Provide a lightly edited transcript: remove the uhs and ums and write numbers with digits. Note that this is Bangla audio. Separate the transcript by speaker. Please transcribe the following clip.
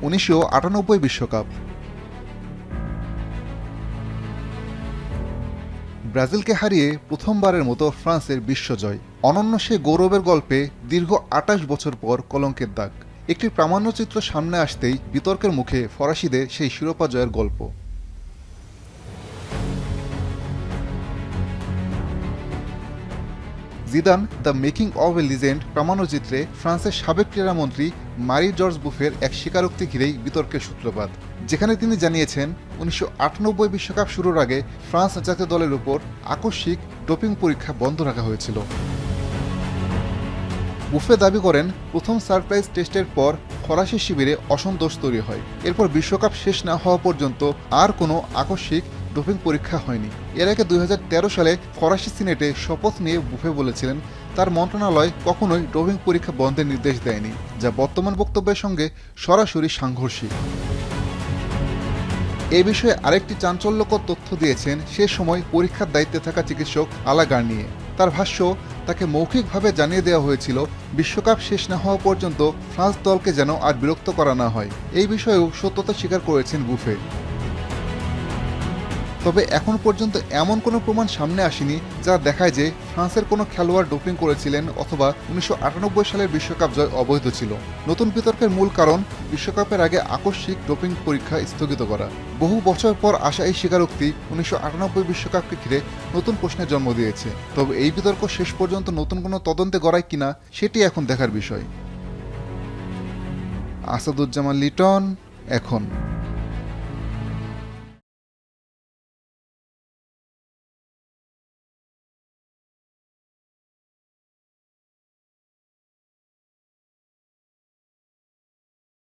Speaker 1: 1998 বিশ্বকাপ। ব্রাজিলকে হারিয়ে প্রথমবারের মতো ফ্রান্সের বিশ্বজয়, অনন্য সেই গৌরবের গল্পে দীর্ঘ ২৮ বছর পর কলঙ্কের দাগ। একটি প্রামাণ্যচিত্র সামনে আসতেই বিতর্কের মুখে ফরাসিদের সেই শিরোপা জয়ের গল্প। Zidane the making of a legend প্রামাণ্যচিত্রে ফ্রান্সের সাবেক ক্রীড়ামন্ত্রী মারি জর্জ বুফের এক স্বীকারোক্তি ঘিরেই বিতর্কের সূত্রপাত, যেখানে তিনি জানিয়েছেন 1998 বিশ্বকাপ শুরুর আগে ফ্রান্স জাতীয় দলের উপর আকস্মিক ডোপিং পরীক্ষা বন্ধ রাখা হয়েছিল। বুফে দাবি করেন, প্রথম সারপ্রাইজ টেস্টের পর ফরাসি শিবিরে অসন্তোষ তৈরি হয়। এরপর বিশ্বকাপ শেষ না হওয়া পর্যন্ত আর কোনো আকস্মিক ডোপিং পরীক্ষা হয়নি। এর আগে 2013 সালে ফরাসি সিনেটে শপথ নিয়ে বুফে বলেছিলেন তার মন্ত্রণালয় কখনোই ডোপিং পরীক্ষা বন্ধের নির্দেশ দেয়নি, যা বর্তমান বক্তব্যের সঙ্গে সরাসরি সাংঘর্ষিক। এ বিষয়ে আরেকটি চাঞ্চল্যকর তথ্য দিয়েছেন সে সময় পরীক্ষার দায়িত্বে থাকা চিকিৎসক আলা গার্নিয়ে। তার ভাষ্য, তাকে মৌখিকভাবে জানিয়ে দেওয়া হয়েছিল বিশ্বকাপ শেষ না হওয়া পর্যন্ত ফ্রান্স দলকে যেন আর বিরক্ত করা না হয়। এই বিষয়েও সত্যতা স্বীকার করেছেন বুফে। তবে এখন পর্যন্ত এমন কোনো প্রমাণ সামনে আসেনি যা দেখায় যে ফ্রান্সের কোনো খেলোয়াড় ডোপিং করেছিলেন অথবা 1998 সালের বিশ্বকাপ জয় অবৈধ ছিল। নতুন বিতর্কের মূল কারণ বিশ্বকাপের আগে আকস্মিক ডোপিং পরীক্ষা স্থগিত করা। বহু বছর পর আসা এই স্বীকারোক্তি 1998 বিশ্বকাপকে ঘিরে নতুন প্রশ্নের জন্ম দিয়েছে। তবে এই বিতর্ক শেষ পর্যন্ত নতুন কোনো তদন্তে গড়ায় কিনা সেটি এখন দেখার বিষয়। আসাদুজ্জামান লিটন, এখন।